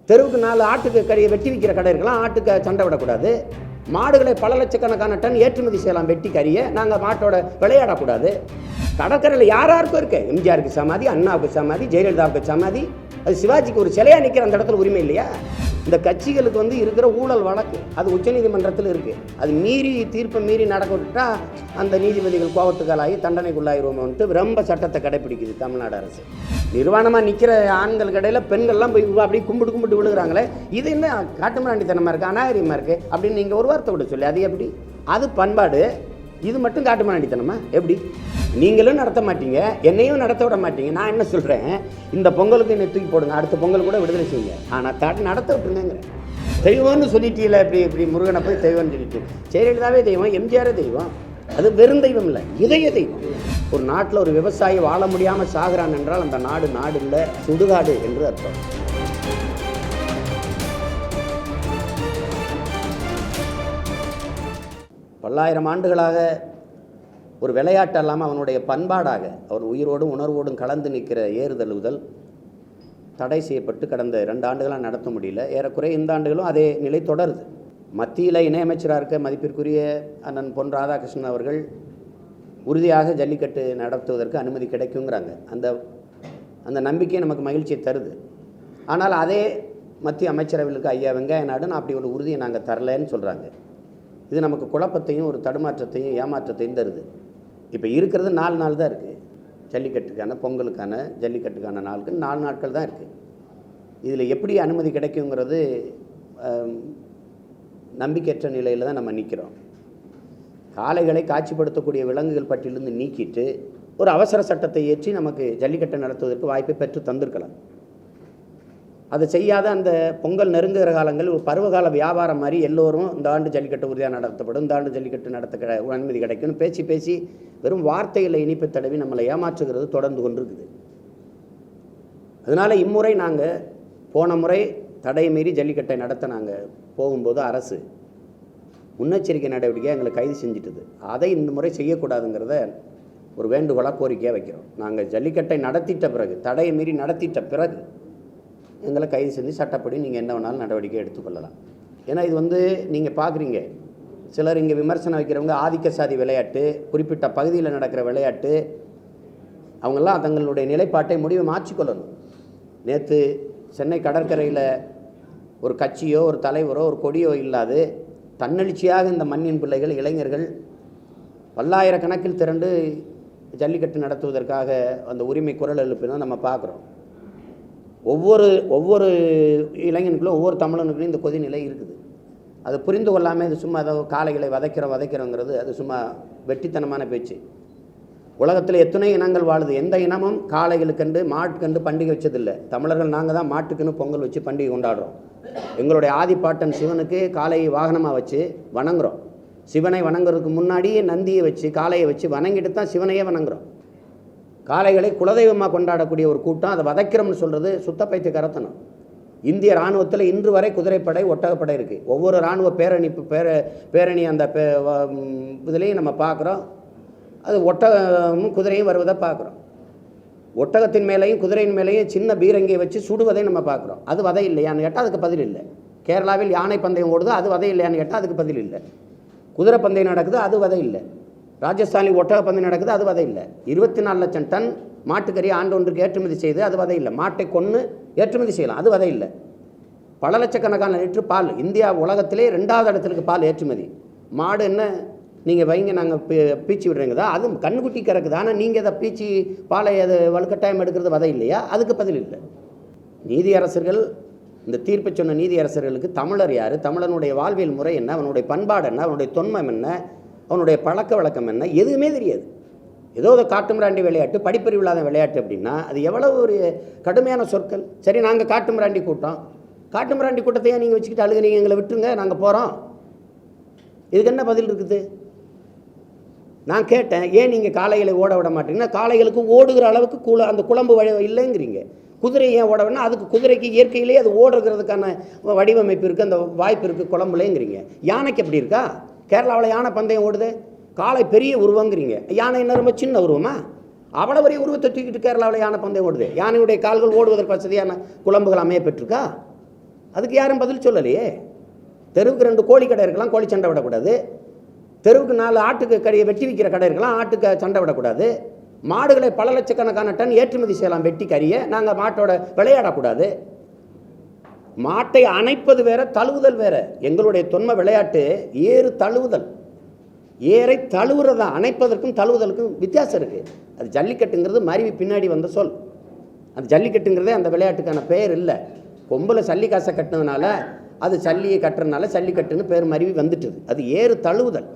தெருவுக்கு 4 ஆட்டுக்கு கறியை வெட்டி விற்கிற கடை இருக்கலாம், ஆட்டுக்கு சண்டை விடக்கூடாது. மாடுகளை பல லட்சக்கணக்கான டன் ஏற்றுமதி செய்யலாம் வெட்டி கறியை. நாங்கள் மாட்டோட விளையாடக்கூடாது. கடற்கரையில் யாராருக்கும் இருக்கு, எம்ஜிஆருக்கு சமாதி, அண்ணாவுக்கு சமாதி, ஜெயலலிதாவுக்கு சமாதி, அது சிவாஜிக்கு ஒரு சிலையா நிற்கிற அந்த இடத்துல உரிமை இல்லையா? இந்த கட்சிகளுக்கு இருக்கிற ஊழல் வழக்கு அது உச்சநீதிமன்றத்தில் இருக்குது. அது மீறி தீர்ப்பை மீறி நடக்க விட்டுட்டா அந்த நீதிபதிகள் கோபத்துக்காலாகி தண்டனைக்குள்ளாயிருவோம்ட்டு ரொம்ப சட்டத்தை கடைப்பிடிக்குது தமிழ்நாடு அரசு. நிர்வாணமாக நிற்கிற ஆண்கள் கடையில் பெண்கள்லாம் போய் அப்படியே கும்பிட்டு விழுகிறாங்களே, இது என்ன காட்டுமிராண்டித்தனமாக இருக்குது, அநாகரிகமாக இருக்குது அப்படின்னு நீங்கள் ஒரு வார்த்தை விட சொல்லி, அது எப்படி? அது பண்பாடு. இது மட்டும் காட்டுமிராண்டித்தனமா? எப்படி? நீங்களும் நடத்த மாட்டீங்க, என்னையும் நடத்த விட மாட்டீங்க. நான் என்ன சொல்கிறேன், இந்த பொங்கலுக்கு என்னை தூக்கி போடுங்க, அடுத்த பொங்கல் கூட விடுதலை செய்யுங்க, ஆனால் நடத்த விட்டுருங்கிறேன். தெய்வம்னு சொல்லிட்டீங்கள, இப்படி முருகனை போய் தெய்வம்னு சொல்லிட்டு. ஜெயலலிதாவே தெய்வம், எம்ஜிஆரே தெய்வம். அது வெறும் தெய்வம் இல்லை, இதய தெய்வம். ஒரு நாட்டில் ஒரு விவசாயி வாழ முடியாமல் சாகிறான் என்றால் அந்த நாடு இல்லை, சுடுகாடு என்று அர்த்தம். பல்லாயிரம் ஆண்டுகளாக ஒரு விளையாட்டு இல்லாமல் அவனுடைய பண்பாடாக அவன் உயிரோடும் உணர்வோடும் கலந்து நிற்கிற ஏறுதழுவுதல் தடை செய்யப்பட்டு கடந்த 2 ஆண்டுகளாக நடத்த முடியல. ஏறக்குறைய இந்த ஆண்டுகளும் அதே நிலை தொடருது. மத்தியில் இணையமைச்சராக இருக்க மதிப்பிற்குரிய அண்ணன் பொன் ராதாகிருஷ்ணன் அவர்கள் உறுதியாக ஜல்லிக்கட்டு நடத்துவதற்கு அனுமதி கிடைக்குங்கிறாங்க. அந்த நம்பிக்கை நமக்கு மகிழ்ச்சியை தருது. ஆனால் அதே மத்திய அமைச்சரவைகளுக்கு ஐயா வெங்கைய நாயுடு அப்படி ஒரு உறுதியை நாங்கள் தரலைன்னு சொல்கிறாங்க. இது நமக்கு குழப்பத்தையும் ஒரு தடுமாற்றத்தையும் ஏமாற்றத்தையும் தருது. இப்போ இருக்கிறது 4 நாள் தான் இருக்குது. ஜல்லிக்கட்டுக்கான பொங்கலுக்கான ஜல்லிக்கட்டுக்கான நாளுக்கு 4 நாட்கள் தான் இருக்குது. இதில் எப்படி அனுமதி கிடைக்குங்கிறது நம்பிக்கையற்ற நிலையில் தான் நம்ம நிற்கிறோம். காளைகளை காட்சிப்படுத்தக்கூடிய விலங்குகள் பட்டியலிருந்து நீக்கிட்டு ஒரு அவசர சட்டத்தை ஏற்றி நமக்கு ஜல்லிக்கட்டை நடத்துவதற்கு வாய்ப்பை பெற்று தந்திருக்கலாம். அதை செய்யாத அந்த பொங்கல் நெருங்குகிற காலங்கள் ஒரு பருவகால வியாபாரம் மாதிரி எல்லோரும் இந்த ஆண்டு ஜல்லிக்கட்டு உறுதியாக நடத்தப்படும், இந்த ஆண்டு ஜல்லிக்கட்டு நடத்த அனுமதி கிடைக்கும்னு பேசி வெறும் வார்த்தைகளை இனிப்பு தடவி நம்மளை ஏமாற்றுகிறது தொடர்ந்து கொண்டிருக்குது. அதனால் இம்முறை நாங்கள் போன முறை தடை மீறி ஜல்லிக்கட்டை நடத்த நாங்கள் போகும்போது அரசு முன்னெச்சரிக்கை நடவடிக்கை எங்களை கைது செஞ்சிட்டுது. அதை இந்த முறை செய்யக்கூடாதுங்கிறத ஒரு வேண்டுகோளாக கோரிக்கையாக வைக்கிறோம். நாங்கள் ஜல்லிக்கட்டை நடத்திட்ட பிறகு, தடையை மீறி நடத்திட்ட பிறகு எங்களை கைது செஞ்சு சட்டப்படி நீங்கள் என்ன வேணாலும் நடவடிக்கை எடுத்துக்கொள்ளலாம். ஏன்னா இது நீங்கள் பார்க்குறீங்க, சிலர் இங்கே விமர்சனம் வைக்கிறவங்க ஆதிக்க சாதி விளையாட்டு, குறிப்பிட்ட பகுதியில் நடக்கிற விளையாட்டு, அவங்கெல்லாம் தங்களுடைய நிலைப்பாட்டை முடிவை மாற்றிக்கொள்ளணும். நேற்று சென்னை கடற்கரையில் ஒரு கட்சியோ ஒரு தலைவரோ ஒரு கொடியோ இல்லாது தன்னெழுச்சியாக இந்த மண்ணின் பிள்ளைகள் இளைஞர்கள் பல்லாயிரக்கணக்கில் திரண்டு ஜல்லிக்கட்டு நடத்துவதற்காக அந்த உரிமை குரல் எழுப்பினோம் நம்ம பார்க்குறோம். ஒவ்வொரு இளைஞனுக்குள்ளும் ஒவ்வொரு தமிழனுக்குள்ளும் இந்த கொதிநிலை இருக்குது. அதை புரிந்து கொள்ளாமல் இது சும்மா ஏதோ காளைகளை வதைக்கிறோங்கிறது அது சும்மா வெட்டித்தனமான பேச்சு. உலகத்தில் எத்தனை இனங்கள் வாழுது, எந்த இனமும் காளைகளுக்கண்டு மாட்டுக்கண்டு பண்டிகை வச்சதில்லை. தமிழர்கள் நாங்கள் தான் மாட்டுக்குன்னு பொங்கல் வச்சு பண்டிகை கொண்டாடுறோம். எங்களுடைய ஆதிப்பாட்டன் சிவனுக்கு காளையை வாகனமாக வச்சு வணங்குறோம். சிவனை வணங்குறதுக்கு முன்னாடியே நந்தியை வச்சு காளையை வச்சு வணங்கிட்டு தான் சிவனையே வணங்குறோம். காளைகளை குலதெய்வமாக கொண்டாடக்கூடிய ஒரு கூட்டம் அதை வதைக்கிறோம்னு சொல்கிறது சுத்த பைத்திய கரத்தனம். இந்திய இராணுவத்தில் இன்று வரை குதிரைப்படை ஒட்டகப்படை இருக்குது. ஒவ்வொரு இராணுவ பேரணி அந்த இதுலேயும் நம்ம பார்க்குறோம். அது ஒட்டகமும் குதிரையும் வருவதை பார்க்குறோம். ஒட்டகத்தின் மேலேயும் குதிரையின் மேலேயும் சின்ன பீரங்கியை வச்சு சுடுவதை நம்ம பார்க்குறோம். அது வதை இல்லையான்னு கேட்டால் அதுக்கு பதில் இல்லை. கேரளாவில் யானை பந்தயம் ஓடுது, அது வதை இல்லையான்னு கேட்டால் அதுக்கு பதில் இல்லை. குதிரை பந்தயம் நடக்குது, அது வதை இல்லை. ராஜஸ்தானில் ஒட்டக பந்தயம் நடக்குது, அது வதை இல்லை. 24 லட்சம் டன் மாட்டுக்கறி ஆண்டு ஒன்றுக்கு ஏற்றுமதி செய்து, அது வதை இல்லை. மாட்டை கொன்று ஏற்றுமதி செய்யலாம், அது வதை இல்லை. பல லட்சக்கணக்கான லிட்டர் பால், இந்தியா உலகத்திலே 2வது இடத்துக்கு பால் ஏற்றுமதி. மாடு என்ன நீங்கள் வைங்க நாங்கள் பீச்சி விடுறீங்கதா, அது கண்ணுக்குட்டி கறக்குது. ஆனால் நீங்கள் அதை பீச்சி பாலை அது வலுக்கட்டாயம் எடுக்கிறது வதை இல்லையா? அதுக்கு பதில் இல்லை. நீதியரசர்கள் இந்த தீர்ப்பை சொன்ன நீதியரசர்களுக்கு தமிழர் யார், தமிழனுடைய வாழ்வியல் முறை என்ன, அவனுடைய பண்பாடு என்ன, அவனுடைய தொன்மம் என்ன, அவனுடைய பழக்க வழக்கம் என்ன, எதுவுமே தெரியாது. ஏதோ ஒரு காட்டுமிராண்டி விளையாட்டு, படிப்பறிவு இல்லாத விளையாட்டு அப்படின்னா அது எவ்வளவு ஒரு கடுமையான சொற்கள். சரி, நாங்கள் காட்டுமிராண்டி கூட்டத்தையே நீங்கள் வச்சுக்கிட்டு அழுகுறீங்க, எங்களை விட்டுருங்க, நாங்கள் போகிறோம். இதுக்கு என்ன பதில் இருக்குது? நான் கேட்டேன், ஏன் நீங்கள் காளைகளை ஓட விட மாட்டீங்கன்னா, காளைகளுக்கு ஓடுகிற அளவுக்கு அந்த குழம்பு இல்லைங்கிறீங்க. குதிரை ஏன் ஓட வேணா, அதுக்கு குதிரைக்கு இயற்கையிலேயே அது ஓடுறதுக்கான வடிவமைப்பு இருக்குது, அந்த வாய்ப்பு இருக்குது குழம்புலேங்கிறீங்க. யானைக்கு எப்படி இருக்கா? கேரளாவில் யானை பந்தயம் ஓடுது, காளை பெரிய உருவங்கிறீங்க, யானை என்ன ரொம்ப சின்ன உருவமா? அவ்வளோ பெரிய உருவத்தை தூக்கிட்டு கேரளாவில் யானை பந்தயம் ஓடுது. யானையுடைய கால்கள் ஓடுவதற்கு வசதியான குழம்புகள் அமைய பெற்றிருக்கா? அதுக்கு யாரும் பதில் சொல்லலையே. தெருவுக்கு 2 கோழி கடை இருக்கலாம், கோழி சண்டை விடக்கூடாது. தெருவுக்கு 4 ஆட்டுக்கு கறியை வெட்டி விற்கிற கடை இருக்கலாம், ஆட்டுக்கு சண்டை விடக்கூடாது. மாடுகளை பல லட்சக்கணக்கான டன் ஏற்றுமதி செய்யலாம் வெட்டி கறியை, நாங்கள் மாட்டோட விளையாடக்கூடாது. மாட்டை அணைப்பது வேற, தழுவுதல் வேற. எங்களுடைய தொன்ம விளையாட்டு ஏறு தழுவுதல். ஏரை தழுவுறதா, அணைப்பதற்கும் தழுவுதலுக்கும் வித்தியாசம் இருக்குது. அது ஜல்லிக்கட்டுங்கிறது மருவி பின்னாடி வந்த சொல். அது ஜல்லிக்கட்டுங்கிறதே அந்த விளையாட்டுக்கான பெயர் இல்லை. கொம்பில் சல்லி காசை கட்டினதுனால அது சல்லியை கட்டுறதுனால ஜல்லிக்கட்டுன்னு பேர் மருவி வந்துட்டுது. அது ஏறு தழுவுதல்.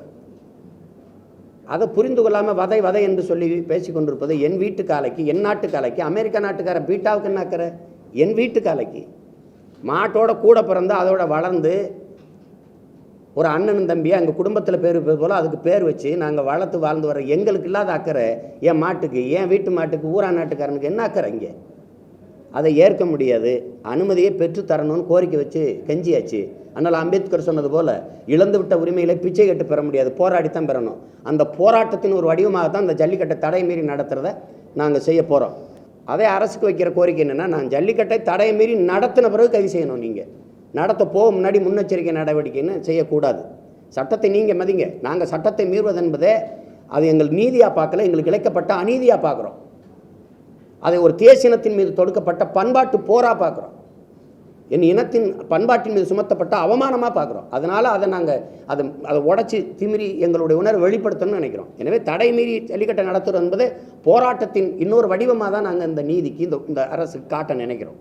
அதை புரிந்து கொள்ளாமல் வதை வதை என்று சொல்லி பேசி கொண்டிருப்பது என் வீட்டு காலைக்கு, என் நாட்டு காலைக்கு. அமெரிக்கா நாட்டுக்கார பீட்டாவுக்கு என்ன அக்கறை? என் வீட்டு காலைக்கு. மாட்டோட கூட பிறந்து அதோட வளர்ந்து ஒரு அண்ணனும் தம்பியாக எங்கள் குடும்பத்தில் பேர் போல் அதுக்கு பேர் வச்சு நாங்கள் வளர்த்து வாழ்ந்து வர எங்களுக்கு இல்லாத அக்கறை என் மாட்டுக்கு, என் வீட்டு மாட்டுக்கு, ஊரா நாட்டுக்காரனுக்கு என்ன அக்கறை இங்கே? அதை ஏற்க முடியாது. அனுமதியை பெற்று தரணும்னு கோரிக்கை வச்சு கெஞ்சியாச்சு. அதனால் அம்பேத்கர் சொன்னது போல் இழந்து விட்ட உரிமைகளை பிச்சை கட்டு பெற முடியாது, போராடித்தான் பெறணும். அந்த போராட்டத்தின் ஒரு வடிவமாக தான் இந்த ஜல்லிக்கட்டை தடை மீறி நடத்துகிறத நாங்கள் செய்ய போகிறோம். அதே அரசுக்கு வைக்கிற கோரிக்கை என்னென்னா, நான் ஜல்லிக்கட்டை தடை மீறி நடத்தின பிறகு கைது செய்யணும். நீங்கள் நடத்த போக முன்னாடி முன்னெச்சரிக்கை நடவடிக்கைன்னு செய்யக்கூடாது. சட்டத்தை நீங்கள் மதிங்க. நாங்கள் சட்டத்தை மீறுவது என்பதே அது எங்கள் நீதியாக பார்க்கல, எங்களுக்கு இழைக்கப்பட்ட அநீதியாக பார்க்குறோம். அதை ஒரு தேசினத்தின் மீது தொடுக்கப்பட்ட பண்பாட்டு போராக பார்க்குறோம். என் இனத்தின் பண்பாட்டின் மீது சுமத்தப்பட்ட அவமானமாக பார்க்குறோம். அதனால் அதை நாங்கள் அதை உடச்சி திமிரி எங்களுடைய உணர்வை வெளிப்படுத்தணும்னு நினைக்கிறோம். எனவே தடை மீறி ஜல்லிக்கட்டை நடத்துறது என்பது போராட்டத்தின் இன்னொரு வடிவமாக தான் நாங்கள் இந்த நீதிக்கு இந்த அரசுக்கு காட்ட நினைக்கிறோம்.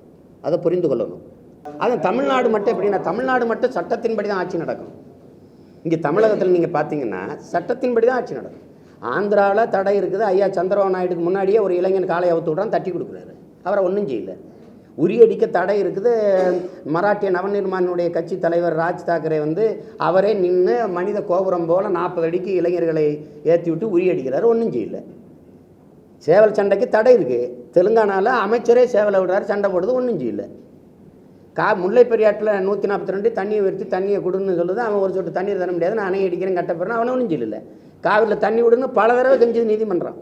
அதை புரிந்து கொள்ளணும். அது தமிழ்நாடு மட்டும் எப்படின்னா, தமிழ்நாடு மட்டும் சட்டத்தின்படி தான் ஆட்சி நடக்கும். இங்கே தமிழகத்தில் நீங்கள் பார்த்தீங்கன்னா சட்டத்தின்படி தான் ஆட்சி நடக்கும். ஆந்திராவில் தடை இருக்குது. ஐயா சந்திரபாபு நாயுடுக்கு முன்னாடியே ஒரு இளைஞன் காலை அவுத்து விட்றான், தட்டி கொடுக்குறாரு. அவரை ஒன்றும் செய்யல. உரியடிக்க தடை இருக்குது. மராட்டிய நவநிர்மாணுடைய கட்சி தலைவர் ராஜ் தாக்கரே அவரே நின்று மனித கோபுரம் போல் 40 அடிக்கு இளைஞர்களை ஏற்றி விட்டு உரியடிக்கிறார், ஒன்றும் செய்யல. சேவல் சண்டைக்கு தடை இருக்குது. தெலுங்கானாவில் அமைச்சரே சேவலை விடுறாரு, சண்டை போடுறது, ஒன்றும் செய்யல. முல்லை பெரியாற்றில் 142 தண்ணியை வெறுத்து தண்ணியை கொடுன்னு சொல்லுது. அவன் ஒரு சொட்டு தண்ணீர் தர முடியாது, நான் அணையை அடிக்கிறேன் கட்டப்படுறேன், அவனை ஒன்றும் செய்யல. காவிரியில் தண்ணி விடுன்னு பல தடவை கெஞ்சது நீதிமன்றம்.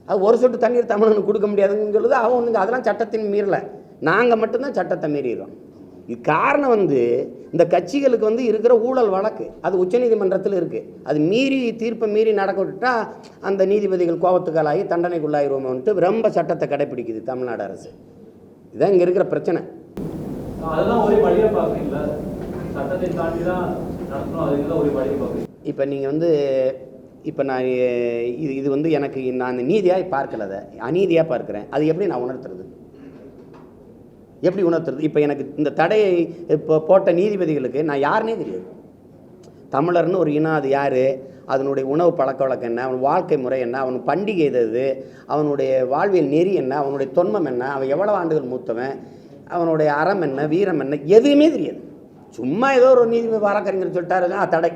அது ஒரு சொட்டு தண்ணீர் தமிழனுக்கு கொடுக்க முடியாதுன்னு சொல்லுது. அவன் ஒன்றுங்க அதெல்லாம் சட்டத்தின் மீறலை. நாங்கள் மட்டும்தான் சட்டத்தை மீறிடுறோம். இது காரணம் இந்த கட்சிகளுக்கு இருக்கிற ஊழல் வழக்கு அது உச்சநீதிமன்றத்தில் இருக்குது. அது மீறி தீர்ப்பை மீறி நடக்க விட்டுட்டா அந்த நீதிபதிகள் கோபத்துக்காலாகி தண்டனைக்குள்ளாயிருவோம்ட்டு ரொம்ப சட்டத்தை கடைப்பிடிக்குது தமிழ்நாடு அரசு. இதுதான் இங்கே இருக்கிற பிரச்சனை. இப்போ நீங்கள் இப்போ நான் இது எனக்கு நான் நீதியாக பார்க்கல, அதை அநீதியாக பார்க்குறேன். அது எப்படி நான் உணர்த்துறது? எப்படி உணர்த்துறது? இப்போ எனக்கு இந்த தடையை இப்போ போட்ட நீதிபதிகளுக்கு நான் யாருன்னே தெரியாது. தமிழர்னு ஒரு இனம், அது யார், அதனுடைய உணவு பழக்க வழக்கம் என்ன, அவன் வாழ்க்கை முறை என்ன, அவன் பண்டிகை எது, அவனுடைய வாழ்வியல் நெறி என்ன, அவனுடைய தொன்மம் என்ன, அவன் எவ்வளோ ஆண்டுகள் மூத்தவன், அவனுடைய அறம் என்ன, வீரம் என்ன, எதுவுமே தெரியாது. சும்மா ஏதோ ஒரு நீதிபதி வழக்கறிஞர் சொல்லிட்டாரு தடை.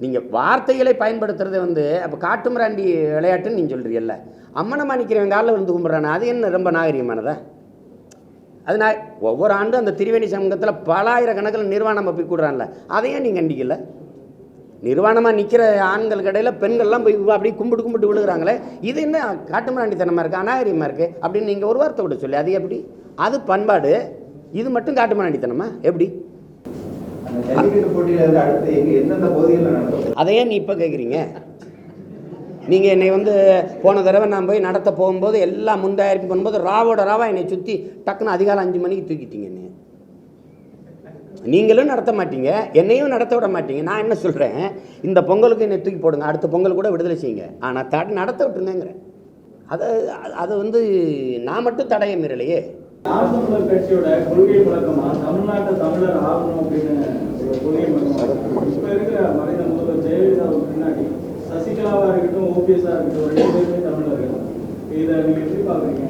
நீங்கள் வார்த்தைகளை பயன்படுத்துறது அப்போ காட்டுமிராண்டி விளையாட்டுன்னு நீங்கள் சொல்கிறீங்கல்ல. அம்மனமாக நிற்கிறவங்க காலில் விழுந்து கும்பிட்றானே, அது என்ன ரொம்ப நாகரிகமானதா? அது நான் ஒவ்வொரு ஆண்டும் அந்த திரிவேணி சமூகத்தில் பல ஆயிரக்கணக்கில் நிர்வாணம் போய் கூடுறான்ல, அதையும் நீங்கள் கண்டிக்கல. நிர்வாணமாக நிற்கிற ஆண்கள் கடையில் பெண்கள்லாம் போய் அப்படியே கும்பிட்டு விழுகிறாங்களே, இது என்ன காட்டுமிராண்டித்தனமாக இருக்குது, அநாகரிகமாக இருக்குது அப்படின்னு நீங்கள் ஒரு வார்த்தை விட சொல்லி, அது எப்படி? அது பண்பாடு. இது மட்டும் காட்டுமிராண்டித்தனமா எப்படி? அதையே நீ இப்போ கேட்குறீங்க. நீங்கள் என்னை போன தடவை நான் போய் நடத்த போகும்போது எல்லாம் முன்தயாரிப்பு பண்ணும்போது ராவோட ராவா என்னை சுற்றி டக்குன்னு அதிகாலை 5 மணிக்கு தூக்கிட்டீங்க. என்னை நீங்களும் நடத்த மாட்டீங்க, என்னையும் நடத்த விட மாட்டீங்க. நான் என்ன சொல்கிறேன், இந்த பொங்கலுக்கு என்னை தூக்கி போடுங்க, அடுத்த பொங்கல் கூட விடுதலை செய்யுங்க, ஆனால் நடத்த விட்டுருங்கிறேன். அதை நான் மட்டும் தடைய மீறலையே. தமிழர் கட்சியோட கொள்கை முழக்கமா தமிழ்நாட்டு தமிழர் ஆகணும் அப்படின்னு ஒரு கொள்கை முழக்கம். இப்ப இருக்கிற மறைந்த முதல்வர் ஜெயலலிதாவுக்கு பின்னாடி சசிகலாவா இருக்கட்டும், ஓபிஎஸ்ஆ இருக்கட்டும், 2 பேருமே தமிழர்கள். இதை நீங்க எப்படி பாக்குறீங்க?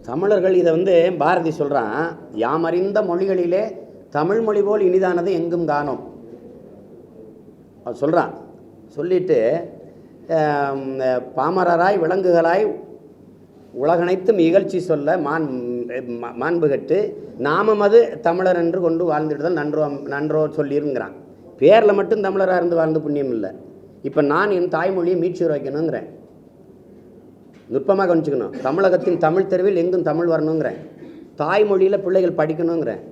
தமிழர்கள் இதை பாரதி சொல்றான், யாமறிந்த மொழிகளிலே தமிழ் மொழி போல் இனிதானது எங்கும் காணோம் சொல்றான். சொல்லிட்டு பாமரராய் விலங்குகளாய் உலகனைத்தும் இகழ்ச்சி சொல்ல மாண்புகட்டு நாமமது தமிழர் என்று கொண்டு வாழ்ந்துடுதல் நன்றோ சொல்லிருங்கிறான். பேரில் மட்டும் தமிழராக இருந்து வாழ்ந்து புண்ணியம் இல்லை. இப்போ நான் என் தாய்மொழியை மீட்சி வைக்கணுங்கிறேன். நுட்பமாக கவனிச்சுக்கணும். தமிழகத்தின் தமிழ் தெருவில் எங்கும் தமிழ் வரணுங்கிறேன். தாய்மொழியில் பிள்ளைகள் படிக்கணுங்கிறேன்.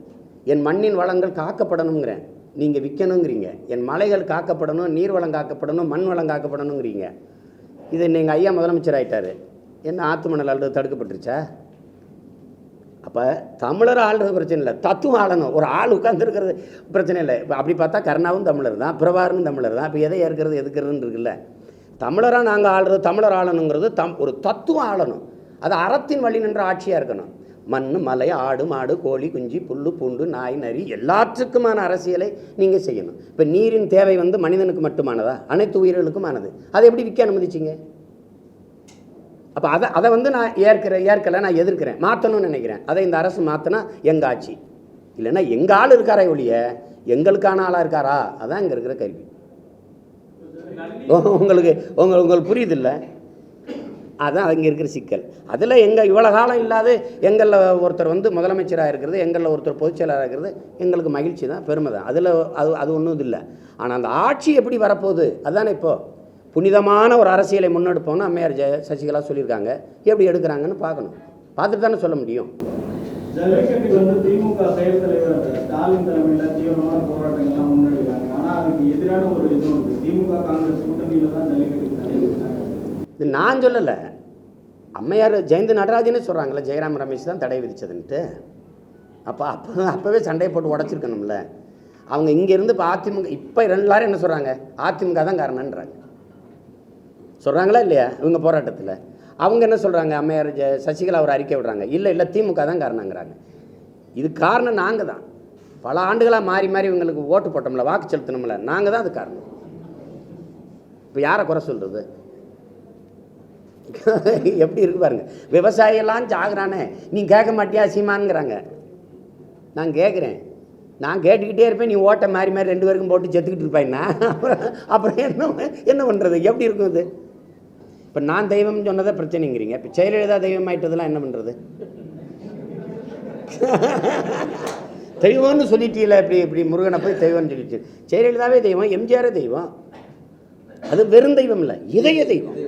என் மண்ணின் வளங்கள் காக்கப்படணுங்கிறேன். நீங்கள் விற்கணுங்கிறீங்க. என் மலைகள் காக்கப்படணும், நீர் வளம் காக்கப்படணும், மண் வளம் காக்கப்படணுங்கிறீங்க. இது நீங்கள் ஐயா முதலமைச்சர் ஆகிட்டார், என்ன ஆற்று மணல் ஆள்றது தடுக்கப்பட்டுருச்சா? அப்போ தமிழர் ஆள்றது பிரச்சனை இல்லை, தத்துவம் ஆளணும். ஒரு ஆள் உட்காந்துருக்கிறது பிரச்சனை இல்லை. இப்போ அப்படி பார்த்தா கருணாவும் தமிழர் தான், பிரபாகரனும் தமிழர் தான். இப்போ எதை ஏற்கிறது எதுக்குறதுன்னு இருக்குல்ல. தமிழராக நாங்கள் ஆள்றது, தமிழர் ஆளணுங்கிறது ஒரு தத்துவம் ஆளணும். அது அறத்தின் வழி நின்ற ஆட்சியாக இருக்கணும். மண், மலை, ஆடு, மாடு, கோழி, குஞ்சு, புல்லு, பூண்டு, நாய், நரி எல்லாத்துக்குமான அரசியலை நீங்கள் செய்யணும். இப்போ நீரின் தேவை மனிதனுக்கு மட்டுமானதா? அனைத்து உயிர்களுக்குமானது. அதை எப்படி விற்க அனுமதிச்சிங்க? அப்போ அதை நான் ஏற்கலை, நான் எதிர்க்கிறேன், மாற்றணும்னு நினைக்கிறேன். அதை இந்த அரசு மாற்றினா எங்கள் ஆட்சி. இல்லைன்னா எங்கள் ஆள் இருக்காரே ஒழிய எங்களுக்கான ஆளாக இருக்காரா? அதான் இங்கே இருக்கிற கேள்வி. உங்களுக்கு புரியுது இல்லை? அதுதான் அங்கே இருக்கிற சிக்கல். அதில் இவ்வளோ காலம் இல்லாத எங்களில் ஒருத்தர் முதலமைச்சராக இருக்கிறது, எங்களில் ஒருத்தர் பொதுச்செயலாளராக இருக்கிறது எங்களுக்கு மகிழ்ச்சி தான், பெருமை தான். அதில் அது ஒன்றும் இது இல்லை. ஆனால் அந்த ஆட்சி எப்படி வரப்போகுது அதுதானே. இப்போது புனிதமான ஒரு அரசியலை முன்னெடுப்போம்னு அம்மையார் சசிகலா சொல்லியிருக்காங்க. எப்படி எடுக்கிறாங்கன்னு பார்க்கணும். பார்த்துட்டு தானே சொல்ல முடியும். ஜல்லிக்கட்டுக்கு திமுக செயல் தலைவர் ஸ்டாலின் தலைமையில் தீவிரமான போராட்டங்கள்லாம் முன்னெடுக்கிறாங்க. ஆனால் அதுக்கு எதிரான ஒரு இது உண்டு. திமுக காங்கிரஸ் கூட்டணியில் தான் ஜல்லிக்கட்டுக்கு தடை விதிச்சாங்க. இது நான் சொல்லலை, அம்மையார் ஜெயந்த் நடராஜனே சொல்கிறாங்களே, ஜெயராம் ரமேஷ் தான் தடை விதிச்சதுன்ட்டு. அப்போவே சண்டையை போட்டு உடச்சிருக்கணும்ல. அவங்க இங்கேருந்து இப்போ அதிமுக இப்போ எல்லாரும் என்ன சொல்கிறாங்க? அதிமுக தான் காரணன்றாங்க. சொல்கிறாங்களா இல்லையா? இவங்க போராட்டத்தில் அவங்க என்ன சொல்கிறாங்க? அம்மையார் சசிகலா ஒரு அறிக்கை விடுறாங்க, இல்லை திமுக தான் காரணங்கிறாங்க. இது காரணம் நாங்கள் தான். பல ஆண்டுகளாக மாறி மாறி இவங்களுக்கு ஓட்டு போட்டோம்ல, வாக்கு செலுத்தணும்ல, நாங்கள் தான் அது காரணம். இப்போ யாரை குறை சொல்கிறது? எப்படி இருக்கு பாருங்க. விவசாயியெல்லாம் சாகுறானே, நீ கேட்க மாட்டியா சீமானுங்கிறாங்க. நான் கேட்குறேன், நான் கேட்டுக்கிட்டே இருப்பேன், நீ ஓட்டை மாறி மாறி 2 பேருக்கும் போட்டு செத்துக்கிட்டு இருப்பாய்னா அப்புறம் என்ன பண்ணுறது? எப்படி இருக்கும் இது? இப்போ நான் தெய்வம்னு சொன்னதை பிரச்சனைங்கிறீங்க. இப்போ ஜெயலலிதா தெய்வம் ஆயிட்டதெல்லாம் என்ன பண்ணுறது? தெய்வம்னு சொல்லிட்டீங்களா? இப்படி முருகனை போய் தெய்வம்னு சொல்லிட்டு. ஜெயலலிதாவே தெய்வம், எம்ஜிஆரே தெய்வம். அது வெறும் தெய்வம் இல்லை, இதய தெய்வம்.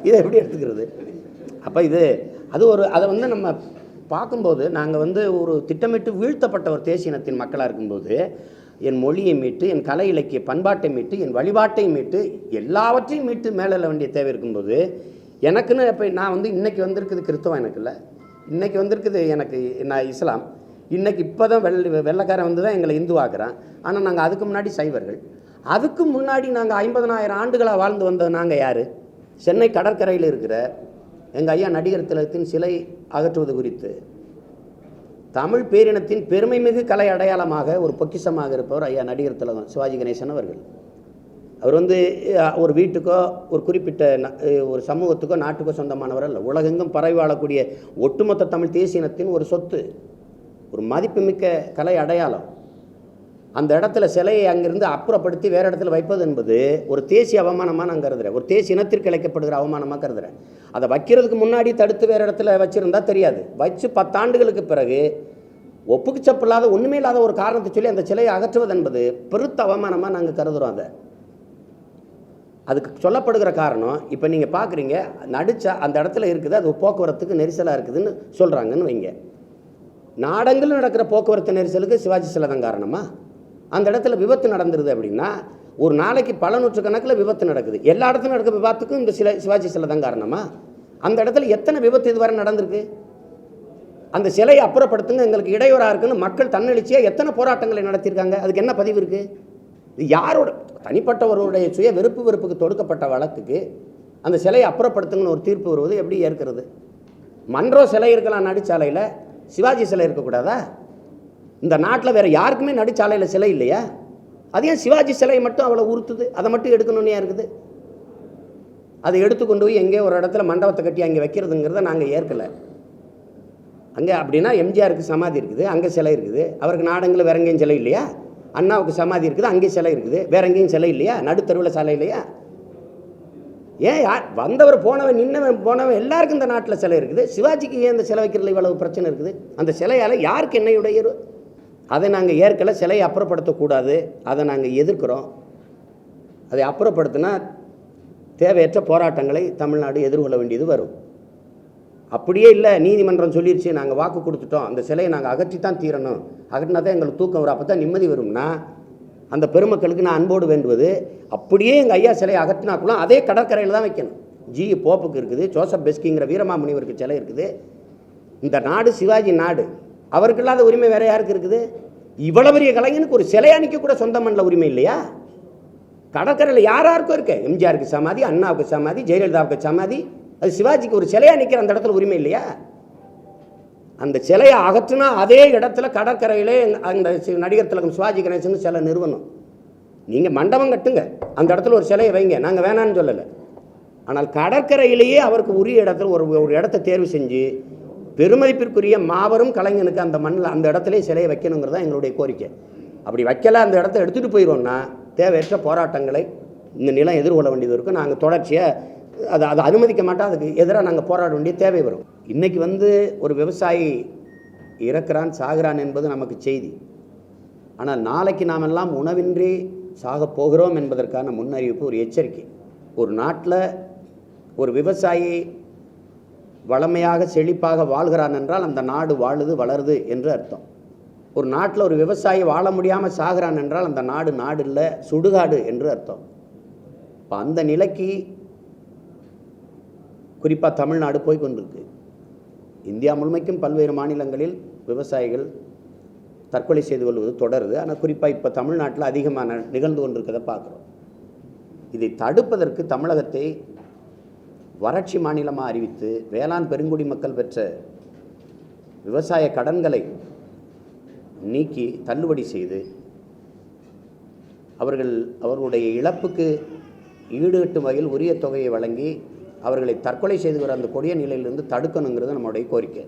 இதை எப்படி எடுத்துக்கிறது? அப்போ அதை நம்ம பார்க்கும்போது நாங்கள் ஒரு திட்டமிட்டு வீழ்த்தப்பட்ட ஒரு தேசியனத்தின் மக்களாக இருக்கும்போது என் மொழியை மீட்டு, என் கலை இலக்கிய பண்பாட்டை மீட்டு, என் வழிபாட்டை மீட்டு, எல்லாவற்றையும் மீட்டு மேலே வேண்டிய தேவை இருக்கும்போது எனக்குன்னு இப்போ நான் இன்றைக்கி வந்திருக்குது கிறிஸ்தவம், எனக்கு இல்லை. இன்றைக்கி வந்திருக்குது நான் இஸ்லாம். இன்றைக்கி இப்போ தான் வெள்ளைக்காரன் தான் எங்களை இந்து ஆக்குறான். ஆனால் நாங்கள் அதுக்கு முன்னாடி சைவர்கள். அதுக்கு முன்னாடி நாங்கள் 50,000 ஆண்டுகளாக வாழ்ந்து வந்தது நாங்கள் யார்? சென்னை கடற்கரையில் இருக்கிற எங்கள் ஐயா நடிகர் திலகத்தின் சிலை அகற்றுவது குறித்து தமிழ் பேரினத்தின் பெருமை மிகு கலை அடையாளமாக ஒரு பொக்கிஷமாக இருப்பவர் ஐயா நடிகர் திலகம் சிவாஜி கணேசன் அவர்கள். அவர் ஒரு வீட்டுக்கோ ஒரு குறிப்பிட்ட ஒரு சமூகத்துக்கோ நாட்டுக்கோ சொந்தமானவர் அல்ல. உலகெங்கும் பரவி வாழக்கூடிய ஒட்டுமொத்த தமிழ் தேசியனத்தின் ஒரு சொத்து, ஒரு மதிப்புமிக்க கலை அடையாளம். அந்த இடத்துல சிலையை அங்கிருந்து அப்புறப்படுத்தி வேறு இடத்துல வைப்பது என்பது ஒரு தேசிய அவமானமாக நான் கருதுகிறேன். ஒரு தேசிய இனத்திற்கு இழைக்கப்படுகிற அவமானமாக கருதுகிறேன். அதை வைக்கிறதுக்கு முன்னாடி தடுத்து வேறு இடத்துல வச்சுருந்தா தெரியாது. வச்சு 10 ஆண்டுகளுக்கு பிறகு ஒப்புக்கு சப்பில்லாத ஒன்றுமே இல்லாத ஒரு காரணத்தை சொல்லி அந்த சிலையை அகற்றுவது என்பது பெருத்த அவமானமாக நாங்கள் கருதுகிறோம். அதுக்கு சொல்லப்படுகிற காரணம் இப்போ நீங்கள் பார்க்குறீங்க, நடிச்சா அந்த இடத்துல இருக்குது, அது போக்குவரத்துக்கு நெரிசலாக இருக்குதுன்னு சொல்கிறாங்கன்னு வைங்க. நாடெங்கிலும் நடக்கிற போக்குவரத்து நெரிசலுக்கு சிவாஜி சிலை தான் காரணமா? அந்த இடத்துல விபத்து நடந்துருது அப்படின்னா ஒரு நாளைக்கு பல நூற்றுக்கணக்கில் விபத்து நடக்குது. எல்லா இடத்துலையும் நடக்கிற விபத்துக்கும் இந்த சிவாஜி சிலை தான் காரணமா? அந்த இடத்துல எத்தனை விபத்து இதுவரை நடந்திருக்கு? அந்த சிலையை அப்புறப்படுத்துங்க, எங்களுக்கு இடையூறாக இருக்குன்னு மக்கள் தன்னெழுச்சியாக எத்தனை போராட்டங்களை நடத்தியிருக்காங்க. அதுக்கு என்ன பதிவு இருக்குது? இது யாரோட தனிப்பட்டவருடைய சுய வெறுப்புக்கு தொடுக்கப்பட்ட வழக்குக்கு அந்த சிலையை அப்புறப்படுத்துங்கன்னு ஒரு தீர்ப்பு வருவது எப்படி ஏற்கிறது? மன்றோ சிலை இருக்கலாம் நடிச்சாலையில், சிவாஜி சிலை இருக்கக்கூடாதா? இந்த நாட்டில் வேறு யாருக்குமே நடிச்சாலையில் சிலை இல்லையா? அது ஏன் சிவாஜி சிலையை மட்டும் அவ்வளோ உறுத்துது? அதை மட்டும் எடுக்கணுன்னே இருக்குது. அதை எடுத்துக்கொண்டு போய் எங்கேயோ ஒரு இடத்துல மண்டபத்தை கட்டி அங்கே வைக்கிறதுங்கிறத நாங்கள் ஏற்கலை. அங்கே அப்படின்னா எம்ஜிஆருக்கு சமாதி இருக்குது, அங்கே சிலை இருக்குது. அவருக்கு நாடங்களில் வேற எங்கேயும் சிலை இல்லையா? அண்ணாவுக்கு சமாதி இருக்குது, அங்கேயும் சிலை இருக்குது. வேற எங்கேயும் சிலை இல்லையா? நடுத்தருவில் சிலை இல்லையா? ஏன் யார் வந்தவர் போனவன் நின்னவன் போனவன் எல்லாருக்கும் இந்த நாட்டில் சிலை இருக்குது. சிவாஜிக்கு ஏன் இந்த சிலை வைக்கிறதுல இவ்வளவு பிரச்சனை இருக்குது? அந்த சிலையால் யாருக்கு என்ன இடையூறு? அதை நாங்கள் ஏற்கலை. சிலையை அப்புறப்படுத்தக்கூடாது, அதை நாங்கள் எதிர்க்கிறோம். அதை அப்புறப்படுத்தினா தேவையற்ற போராட்டங்களை தமிழ்நாடு எதிர்கொள்ள வேண்டியது வரும். அப்படியே இல்லை, நீதிமன்றம் சொல்லிடுச்சு, நாங்கள் வாக்கு கொடுத்துட்டோம், அந்த சிலையை நாங்கள் அகற்றித்தான் தீரணும், அகற்றினா தான் எங்களுக்கு தூக்கம் வரும், அப்போ தான் நிம்மதி வரும்னா அந்த பெருமக்களுக்கு நான் அன்போடு வேண்டுவது, அப்படியே எங்கள் ஐயா சிலையை அகற்றினாக்குலாம் அதே கடற்கரையில் தான் வைக்கணும். போப்புக்கு இருக்குது, ஜோசப் பெஸ்கிங்கிற வீரமாமுனிவருக்கு சிலை இருக்குது. இந்த நாடு சிவாஜி நாடு, அவருக்கு இல்லாத உரிமை வேற யாருக்கு இருக்குது? இவ்வளவு பெரிய கலைஞனுக்கு ஒரு சிலை அணிக்க கூட சொந்த மண்ணில் உரிமை இல்லையா? கடற்கரையில் யாராருக்கும் இருக்கு, எம்ஜிஆருக்கு சமாதி, அண்ணாவுக்கு சமாதி, ஜெயலலிதாவுக்கு சமாதி, அது சிவாஜிக்கு ஒரு சிலையா நிற்கிற அந்த இடத்துல உரிமை இல்லையா? அந்த சிலையை அகற்றுனா அதே இடத்துல கடற்கரையிலே அந்த நடிகர் திலகம் சிவாஜி கணேசன் சிலை நிறுவனம். நீங்கள் மண்டபம் கட்டுங்க, அந்த இடத்துல ஒரு சிலையை வைங்க, நாங்கள் வேணான்னு சொல்லலை. ஆனால் கடற்கரையிலேயே அவருக்கு உரிய இடத்துல ஒரு இடத்த தேர்வு செஞ்சு பெருமதிப்பிற்குரிய மாபெரும் கலைஞனுக்கு அந்த மண்ணில் அந்த இடத்துல சிலையை வைக்கணுங்கிறது தான் எங்களுடைய கோரிக்கை. அப்படி வைக்கல அந்த இடத்த எடுத்துகிட்டு போயிடுவோம்னா தேவையற்ற போராட்டங்களை இந்த நிலம் எதிர்கொள்ள வேண்டியது இருக்கும். நாங்கள் தொடர்ச்சியாக அதை அனுமதிக்க மாட்டோம், அதுக்கு எதிராக நாங்கள் போராட வேண்டிய தேவை வரும். இன்றைக்கி ஒரு விவசாயி இறக்குறான் சாகிறான் என்பது நமக்கு செய்தி. ஆனால் நாளைக்கு நாம் எல்லாம் உணவின்றி சாகப் போகிறோம் என்பதற்கான முன்னறிவிப்பு, ஒரு எச்சரிக்கை. ஒரு நாட்டில் ஒரு விவசாயி வளமையாக செழிப்பாக வாழ்கிறான் என்றால் அந்த நாடு வாழுது வளருது என்று அர்த்தம். ஒரு நாட்டில் ஒரு விவசாயி வாழ முடியாமல் சாகிறான் என்றால் அந்த நாடு இல்லை சுடுகாடு என்று அர்த்தம். இப்போ அந்த நிலைக்கு குறிப்பாக தமிழ்நாடு போய் கொண்டிருக்கு. இந்தியா முழுமைக்கும் பல்வேறு மாநிலங்களில் விவசாயிகள் தற்கொலை செய்து கொள்வது தொடருது. ஆனால் குறிப்பாக இப்போ தமிழ்நாட்டில் அதிகமான நிகழ்ந்து கொண்டிருக்கிறத பார்க்குறோம். இதை தடுப்பதற்கு தமிழகத்தை வறட்சி மாநிலமாக அறிவித்து வேளாண் பெருங்குடி மக்கள் பெற்ற விவசாய கடன்களை நீக்கி தள்ளுபடி செய்து அவர்களுடைய இழப்புக்கு ஈடுகட்டும் வகையில் உரிய தொகையை வழங்கி அவர்களை தற்கொலை செய்து வர அந்த கொடிய நிலையிலிருந்து தடுக்கணுங்கிறது நம்முடைய கோரிக்கை.